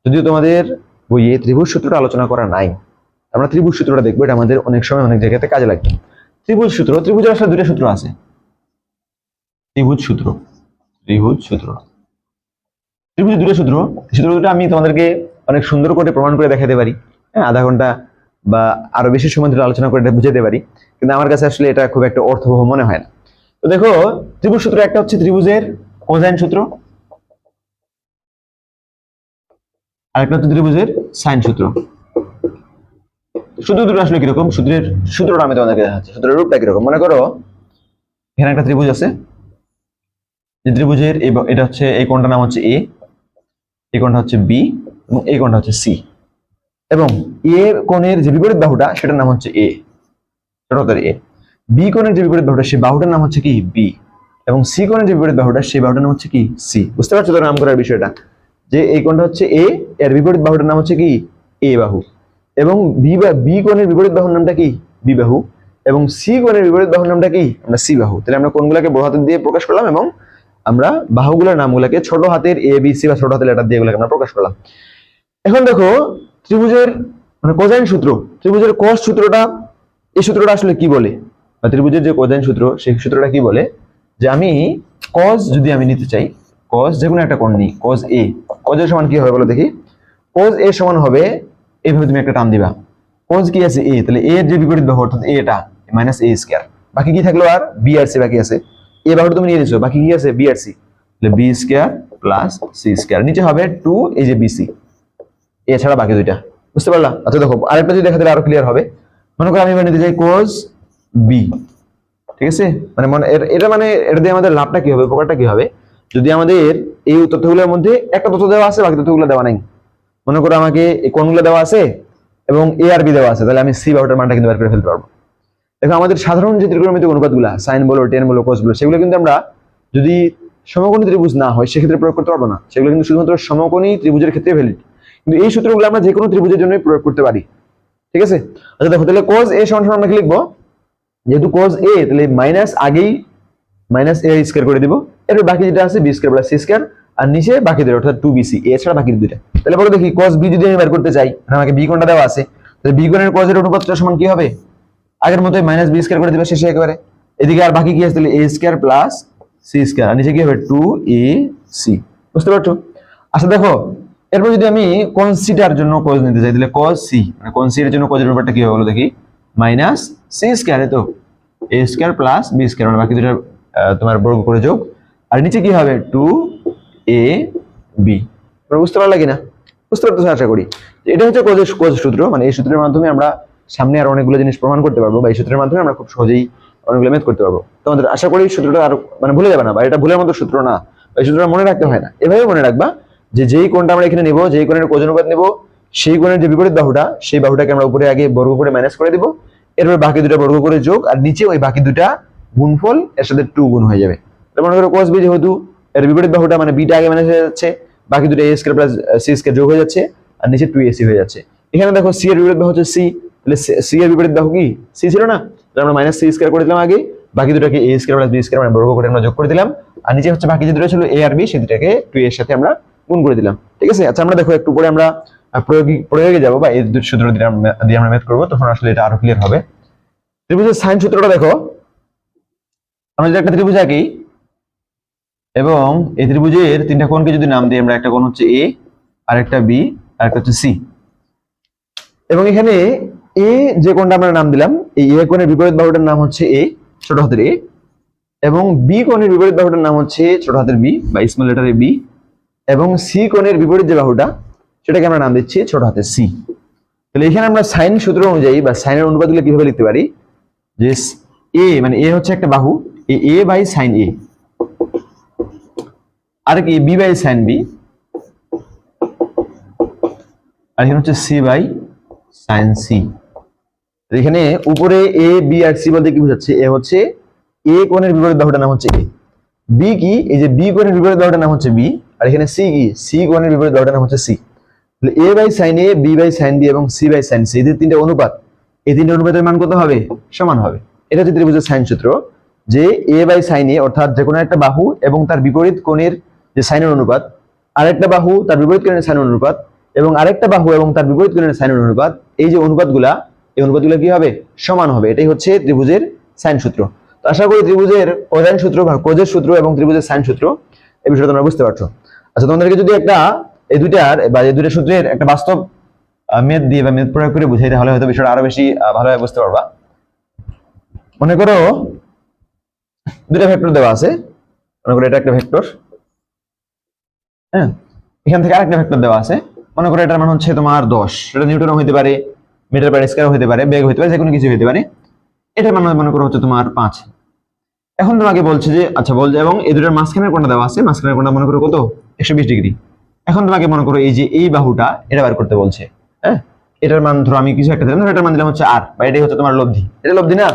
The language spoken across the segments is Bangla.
যদিও তোমাদের বইয়ে ত্রিভুজ সূত্রটা আলোচনা করা নাই, আমরা ত্রিভুজ সূত্রটা দেখবো, এটা আমাদের অনেক সময় অনেক জায়গাতে কাজে লাগবে। ত্রিভুজ সূত্র, ত্রিভুজের আসলে দুইটা সূত্র আছে। ত্রিভুজ সূত্র, ত্রিভুজ সূত্র, ত্রিভুজের দুটো সূত্র, সূত্র দুটো আমি তোমাদেরকে অনেক সুন্দর করে প্রমাণ করে দেখাতে পারি, হ্যাঁ, আধা ঘন্টা বা আরো বেশি সময় ধরে আলোচনা করে এটা বুঝাতে পারি, কিন্তু আমার কাছে আসলে এটা খুব একটা অর্থবহ মনে হয় না। তো দেখো, ত্রিভুজ সূত্র একটা হচ্ছে ত্রিভুজের কোসাইন সূত্র, আরেকটা হচ্ছে ত্রিভুজের সাইন সূত্র। সূত্র দুটো আসলে কিরকম, সূত্রটা আমি তোমাদেরকে দেখাচ্ছি। সূত্রের রূপটা কিরকম, মনে করো এখানে একটা ত্রিভুজ আছে, যে ত্রিভুজের এটা হচ্ছে, এই কোণটার নাম হচ্ছে এ, এই কোণটা হচ্ছে বি এবং এই কোণটা হচ্ছে সি, এবং এ কোণের যে বিপরীত বাহুটা সেটার নাম হচ্ছে এ, ছোটদের এ। বি কোণের যে বিপরীত বাহুটা সেই বাহুটার নাম হচ্ছে কি বি, এবং সি কোণের যে বিপরীত বাহুটা সেই বাহুটার নাম হচ্ছে কি সি। বুঝতে পারছো তো নাম করার বিষয়টা, যে এই কোণটা হচ্ছে এ, এর বিপরীত বাহুটার নাম হচ্ছে কি এ বাহু, এবং বি কোণের বিপরীত বাহুর নামটা কি বি বাহু, এবং সি কোণের বিপরীত বাহুর নামটা কি আমরা সি বাহু। তাহলে আমরা কোণগুলোকে বড় হাতের দিয়ে প্রকাশ করলাম, এবং আমরা বাহুগুলোর নামগুলোকে ছোট হাতের এ বি সি বা ছোট হাতের লেটার দিয়ে এগুলোকে আমরা প্রকাশ করলাম। এখন দেখো ত্রিভুজের মানে কোসাইন সূত্র, ত্রিভুজের কস সূত্রটা, এই সূত্রটা আসলে কি বলে, বা ত্রিভুজের যে কোসাইন সূত্র সেই সূত্রটা কি বলে, যে আমি কস যদি আমি নিতে চাই, কস যে কোনো একটা কোণ নিই, কস এ, কস এর সমান কি হবে বলো দেখি, কস এ সমান হবে, এইভাবে তুমি একটা টার্ম দিবা, কস কি আছে এ, তাহলে এ এর যে বিপরীত বাহু অর্থাৎ এটা মাইনাস এ স্কয়ার, বাকি কি থাকলো আর বি আর সি বাকি আছে, এ বাহুটা তুমি নিয়ে নিছো, বাকি কি আছে বি আর সি, তাহলে B square plus C square, নিচে হবে 2 এই যে বিসি, এছাড়া বাকি দুইটা। বুঝতে পারলা? আচ্ছা দেখো আরেকটা যদি দেখা দিলে আরো ক্লিয়ার হবে। মনে করো আমি নিতে চাই cos b, ঠিক আছে, মানে এটা মানে এটা দিয়ে আমাদের লাভটা কি হবে, উপকারটা কি হবে, যদি আমাদের এই তথ্যগুলোর মধ্যে একটা তথ্য দেওয়া আছে বাকি তথ্যগুলো দেওয়া নাই, মনে করো আমাকে এই কোণগুলো দেওয়া আছে এবং এ আর বি দেওয়া আছে, তাহলে আমি সি বাহুটার মানটা কিন্তু বের করে ফেলতে পারবো। দেখো আমাদের সাধারণ যে ত্রিকোণমিতিক অনুপাতগুলো সাইন বলো টেন বলো কস বলো, সেগুলো কিন্তু আমরা যদি সমকোণী ত্রিভুজ না হয় সেক্ষেত্রে প্রয়োগ করতে পারবো না, সেগুলো কিন্তু শুধুমাত্র সমকোণী ত্রিভুজের ক্ষেত্রে ভ্যালিড, কিন্তু এই সূত্রগুলো আমরা যে কোনো ত্রিভুজের জন্য প্রয়োগ করতে পারি। ঠিক আছে, আচ্ছা দেখো তাহলে cos a সমান সমান আমরা কি লিখবো, যেহেতু cos a তাহলে মাইনাস আগেই মাইনাস a স্কয়ার করে দিব, এরপর বাকি যেটা আছে b square plus c square, আর নিচে বাকি দুটো অর্থাৎ 2bc, a ছাড়া বাকি দুটো। তাহলে বলো দেখি cos b যদি আমি বের করতে চাই, আমাকে b কোণটা দেওয়া আছে, তাহলে b কোণের cos এর অনুপাতটা সমান কি হবে, আগের মতোই মাইনাস b স্কয়ার করে দিবে শেষে একেবারে, এদিকে আর বাকি কি আছে তাহলে a square plus c square, আর নিচে কি হবে 2ac। বুঝতে পারছো? আচ্ছা দেখো এরপর যদি আমি কোণ সিটার জন্য cos নিতে চাই, তাহলে cos c মানে কোণ c এর জন্য cos এর ব্যাপারটা কি হবে বলো দেখি, মাইনাস c স্কয়ার, তো a square plus b square, মানে বাকি দুটো তোমার বর্গ করে যোগ, আর নিচে কি হবে 2ab। তোমরা বুঝতে পারলে কিনা? বুঝতে পারতেছো আশা করি। এটা হচ্ছে cos সূত্র, মানে এই সূত্রের মাধ্যমে আমরা সামনে আর অনেকগুলো জিনিস প্রমাণ করতে পারবো, বা এই সূত্রের মাধ্যমে আমরা খুব সহজেই অনেকগুলো ম্যাথ করতে পারবো। তোমাদের আশা করি সূত্রটা আর মানে ভুলে যাবে না, বা এটা ভুলের মতো সূত্র না, এই সূত্রটা মনে রাখতে হয় না, এভাবে মনে রাখবা যে যেই কোণটা আমরা এখানে নেব, যেই কোণের কোণ অনুপাত নেব, সেই কোণের যে বিপরীত বাহুটা সেই বাহুটাকে আমরা উপরে আগে বর্গ করে মাইনাস করে দিব, এরপর বাকি দুটো বর্গ করে যোগ, আর নিচে ওই বাকি দুটা গুণফল এর সাথে 2 গুণ হয়ে যাবে। তাহলে মনে করো cos b যেহেতু এর বিপরীত বাহুটা মানে বিটা আগে মাইনাস হয়ে যাচ্ছে, বাকি দুটো a square plus c square যোগ হয়ে যাচ্ছে, আর নিচে 2ac হয়ে যাচ্ছে। এখানে দেখো c এর বিপরীত বাহু হচ্ছে c, তাহলে c এর বিপরীত বাহু কি c ছিল না, তাহলে আমরা মাইনাস c স্কয়ার করে দিলাম আগে, বাকি দুটোকে a square plus b square মানে বর্গ করে আমরা যোগ করে দিলাম, আর নিচে হচ্ছে বাকি যে দুটো ছিল a আর b, সেই দুটোকে 2 এর সাথে আমরা গুণ করে দিলাম। ঠিক আছে, আচ্ছা আমরা দেখো একটু পরে আমরা প্রয়োগে যাব, বা এই দুটো সূত্র দিয়ে আমরা ম্যাথ করব, তখন আসলে এটা আরো ক্লিয়ার হবে। ত্রিভুজের সাইন সূত্রটা দেখো, আমরা যদি একটা ত্রিভুজ আঁকি এবং এই ত্রিভুজের তিনটা কোণকে যদি নাম দিই আমরা, একটা কোণ হচ্ছে a, আর একটা b, আর একটা হচ্ছে c, এবং এখানে a যে কোণটা আমরা নাম দিলাম, এই a কোণের বিপরীত বাহুটার নাম হচ্ছে a ছোট হাতের a, এবং b কোণের বিপরীত বাহুটার নাম হচ্ছে ছোট হাতের b বা স্মল লেটার b, এবং c কোণের বিপরীত যে বাহুটা সেটাকে আমরা নাম দিচ্ছি ছোট হাতের c। তাহলে এখানে আমরা সাইন সূত্র অনুযায়ী বা সাইনের অনুপাতগুলো কিভাবে লিখতে পারি, যে a মানে a হচ্ছে একটা বাহু, a বাই সাইন a, আর কি b বাই সাইন b, আর এখানে হচ্ছে c বাই সাইন c। এখানে উপরে a b আর c বলতে কি বোঝাচ্ছে, a হচ্ছে a কোণের বিপরীত বাহুটার নাম হচ্ছে a, b কি এই যে b কোণের বিপরীত বাহুটার নাম হচ্ছে b, আর এখানে c কি c কোণের বিপরীত বাহুটার নাম হচ্ছে c। তাহলে a by sine a, b by sine b এবং c বাই সাইন c, এই তিনটা অনুপাত, এই তিনটা অনুপাতের মান কত হবে, সমান হবে। এটা হচ্ছে ত্রিভুজের সাইন সূত্র, যে a বাই সাইন a অর্থাৎ যে কোনো একটা বাহু এবং তার বিপরীত কোণের যে সাইনের অনুপাত, আরেকটা বাহু তার বিপরীত কোণের সাইনের অনুপাত, এবং আরেকটা বাহু এবং তার বিপরীত কোণের সাইন অনুপাত, এই যে অনুপাতগুলা, এই অনুপাতগুলো কি হবে? সমান হবে। এটাই হচ্ছে ত্রিভুজের সাইন সূত্র। তো আশা করি ত্রিভুজের কোসাইন সূত্র বা কোজের সূত্র এবং ত্রিভুজের সাইন সূত্র এই বিষয়টা তোমরা বুঝতে পারছো। আচ্ছা, তোমাদেরকে যদি একটা এই দুইটা সূত্রের একটা বাস্তব মেথ দিয়ে বা মেথ প্রয়োগ করে বুঝাই, তাহলে হয়তো বিষয়টা আরো বেশি ভালোভাবে বুঝতে পারবা। মনে করো দুইটা ভেক্টর দেওয়া আছে, মনে করো এটা একটা ভেক্টর, হ্যাঁ, এখান থেকে আরেকটা ভেক্টর দেওয়া আছে, মনে করো এটার মান হচ্ছে তোমার 10, সেটা নিউটনও হতে পারে, মিটার পার স্কয়ারও হতে পারে, বেগ হতে পারে, যে কোনো কিছু হতে পারে। এটার মান মনে করো হচ্ছে তোমার 5। এখন তোমাকে বলছে যে আচ্ছা বল, এবং এই দুটোর মাঝখানের কোণটা দেওয়া আছে, মাঝখানের কোণটা মনে করো কত? 120 ডিগ্রি। এখন তোমাকে মনে করো এই যে এই বাহুটা এটা বের করতে বলছে, হ্যাঁ, এটার মান ধরো আমি কিছু একটা দিলাম, ধরো এটার মান দিলাম হচ্ছে r, বা এটাই হচ্ছে তোমার লব্ধি। এটা লব্ধি না?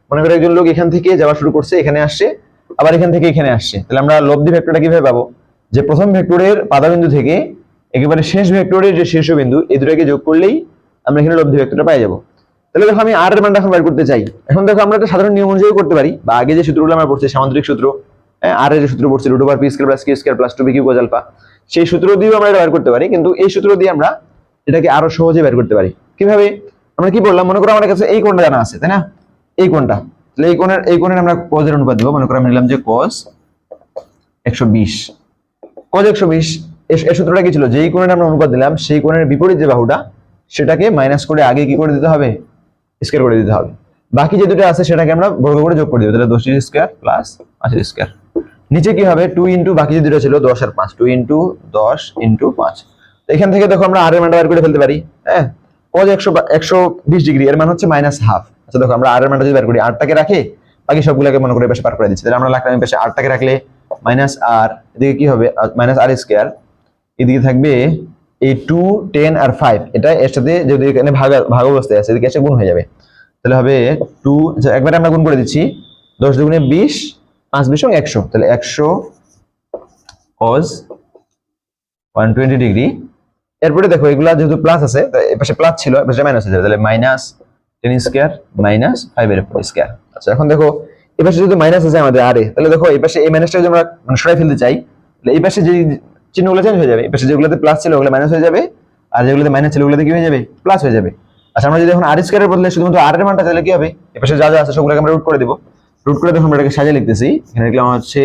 মনে করো একজন লোক এখান থেকে যাওয়া শুরু করছে, এখানে আসছে, আবার এখান থেকে এখানে আসছে, তাহলে আমরা লব্ধি ভেক্টরটা কিভাবে পাবো? যে প্রথম ভেক্টরের পাদবিন্দু থেকে একেবারে শেষ ভেক্টরের যে শীর্ষবিন্দু, এই দুটোকে যোগ করলেই আমরা এখানে লব্ধি ভেক্টরটা পেয়ে যাবো। তাহলে দেখো আমি r এর মানটা এখন বের করতে চাই। এখন দেখো আমরা একটা সাধারণ নিয়ম অনুযায়ী করতে পারি, বা আগে যে সূত্রগুলো আমরা পড়ছি, সামান্তরিক সূত্র, r এর যে সূত্র পড়ছি √p² + q² + 2pq cos α, সেই সূত্র দিয়েও আমরা এটা বের করতে পারি। কিন্তু এই সূত্র দিয়ে আমরা এটাকে আরো সহজে বের করতে পারি। কিভাবে? আমরা কি বললাম, মনে করো আমাদের কাছে এই কোণটা জানা আছে, তাই না? এই কোণটা, তাহলে এই কোণের আমরা cos এর অনুপাত দেব। মনে করো আমি নিলাম যে cos 120। cos 120 এই সূত্রটা কি ছিল? যেই কোণের আমরা অনুপাত দিলাম সেই কোণের বিপরীত যে বাহুটা, সেটাকে মাইনাস করে আগে কি করে দিতে হবে? স্কয়ার করে দিতে হবে। বাকি যে দুটো আছে সেটাকে আমরা বর্গ করে যোগ করে দেব, তাহলে 10 স্কয়ার প্লাস 80 স্কয়ার। নিচে কি হবে? 2 ইনটু বাকি যে দুটো ছিল 10 আর 5, 2 ইনটু 10 ইনটু 5। তো এখান থেকে দেখো আমরা r এর মানটা বের করে ফেলতে পারি, হ্যাঁ। cos 120 ডিগ্রি এর মান হচ্ছে -1/2। আচ্ছা দেখো আমরা r এর মানটা যদি বের করি, r টাকে রাখে বাকি সবগুলোকে মনে করে পাশে পার করে দিচ্ছি, তাহলে আমরা রাখলাম পাশে r টাকে রাখলে -r, এদিকে কি হবে? -r স্কয়ার, এদিকে থাকবে এই 2 10 আর 5, এটা এর সাথে যদি এখানে ভাগ অবস্থায় আছে এদিকে এসে গুণ হয়ে যাবে, তাহলে হবে 2, একবারে আমরা গুণ করে দিচ্ছি, 10 দুগুণে 20, 5 20 100, তাহলে 100 cos 120 ডিগ্রি। এরপরে দেখো এগুলা যেহেতু প্লাস আছে, এই পাশে প্লাস ছিল, এই পাশে মাইনাস হয়ে যাবে, তাহলে -10 স্কয়ার -5 এর স্কয়ার। আচ্ছা এখন দেখো এই পাশে যদি মাইনাস আছে আমাদের r এ, তাহলে দেখো এই পাশে এই মাইনাসটা যদি আমরা সরাই ফেলতে চাই, তাহলে এই পাশে যে চিহ্নগুলো চেঞ্জ হয়ে যাবে, এই পাশে যেগুলোতে প্লাস ছিল ওগুলো মাইনাস হয়ে যাবে, আর যেগুলোতে মাইনাস ছিল ওগুলোতে কি হয়ে যাবে? প্লাস হয়ে যাবে। আচ্ছা আমরা যদি এখন r স্কয়ারের বদলে শুধুমাত্র r এর মানটা, তাহলে কি হবে? এই পাশে যা যা আছে সবগুলোকে আমরা রুট করে দেব। রুট করে দেখো আমরা এটাকে সাজিয়ে লিখতেছি, এখানে লিখলাম হচ্ছে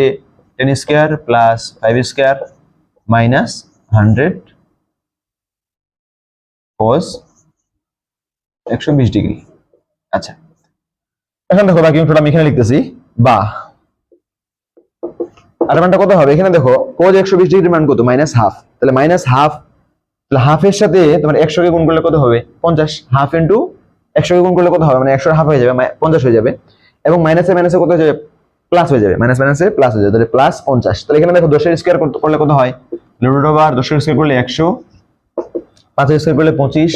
10 square plus 5 square minus 100 cos 120 degree. আচ্ছা এখন দেখো বাকি অংশটা আমি এখানে লিখতেছি, বা আর মানটা কত হবে? এখানে দেখো cos 120 ডিগ্রির মান কত? -1/2, তাহলে -1/2, তাহলে হাফ এর সাথে তোমার 100 কে গুণ করলে কত হবে? 50। হাফ ইনটু 100 কে গুণ করলে কত হবে? মানে 100 এর হাফ হয়ে যাবে, 50 হয়ে যাবে, এবং মাইনাসে মাইনাসে কত হয়ে যাবে? প্লাস হয়ে যাবে, মাইনাস মাইনাসে প্লাস হয়ে যাবে, তাহলে +50। তাহলে এখানে দেখো 10 এর স্কয়ার করলে কত হয়? √10 এর স্কয়ার করলে 100, 5 এর স্কয়ার করলে 25,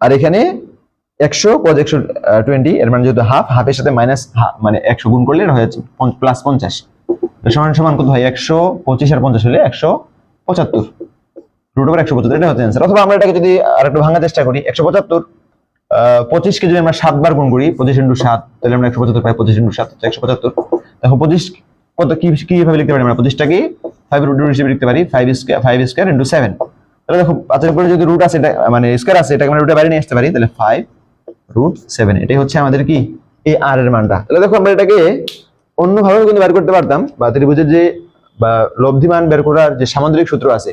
আর এখানে 100 cos 120 এর মানে যেহেতু হাফ, হাফের সাথে মাইনাস মানে 100 গুণ করলে হয়ে যাচ্ছে +50, সমান সমান কত হয়? 125 আর 50 হলে 175, √175, এটা হচ্ছে आंसर। অথবা আমরা এটাকে যদি আরেকটু ভাঙার চেষ্টা করি, 175 25 কে যদি আমরা 7 বার গুণ করি, 25 × 7, তাহলে আমরা 175 পাই, 25 × 7 হচ্ছে 175। দেখো 25 কত কিভাবে লিখতে পারি? আমরা 25 টাকে 5√2 হিসেবে লিখতে পারি, 5 স্কয়ার × 7। তাহলে দেখো 5 এর উপরে যদি রুট আছে, এটা মানে স্কয়ার আছে, এটাকে আমরা রুটের বাইরে নিয়ে আসতে পারি, তাহলে 5√7, এটাই হচ্ছে আমাদের কি? এই r এর মানটা। তাহলে দেখো আমরা এটাকে অন্যভাবে কিন্তু বের করতে পারতাম, বা ত্রিভুজের যে বা লব্ধি মান বের করার যে সামান্তরিক সূত্র আছে,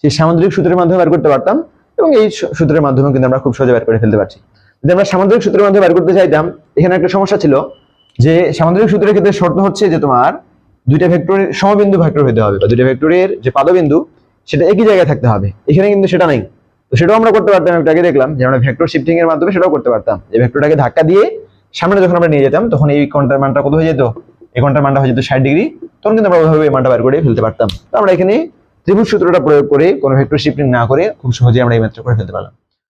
সেই সামান্তরিক সূত্রের মাধ্যমে বের করতে পারতাম, এবং এই সূত্রের মাধ্যমে কিন্তু আমরা খুব সহজে বের করে ফেলতে পারছি। যদি আমরা সামান্তরিক সূত্রের মাধ্যমে বের করতে চাইতাম, এখানে একটা সমস্যা ছিল যে সামান্তরিক সূত্রের ক্ষেত্রে শর্ত হচ্ছে যে তোমার দুইটা ভেক্টরের সমবিন্দু ভেক্টর হতে হবে, বা দুইটা ভেক্টরের যে পাদবিন্দু সেটা একই জায়গায় থাকতে হবে। এখানে কিন্তু সেটা নাই, তো সেটাও আমরা করতে পারতাম। একটু আগে দেখলাম যে আমরা ভেক্টর শিফটিং এর মাধ্যমে সেটাও করতে পারতাম, যে ভেক্টরটাকে ধাক্কা দিয়ে সামনে যখন আমরা নিয়ে যেতাম, তখন এই কোণটার মানটা কত হয়ে যেত? এই কোণটার মানটা হয়ে যেত 60 ডিগ্রি, তখন কিন্তু আমরা ওইভাবে এই মানটা বের করে ফেলতে পারতাম। তো আমরা এখানে ত্রিভুজ সূত্রটা প্রয়োগ করে কোনো ভেক্টর শিফটিং না করে খুব সহজেই আমরা এই ম্যাথটা করে ফেলতে পারলাম।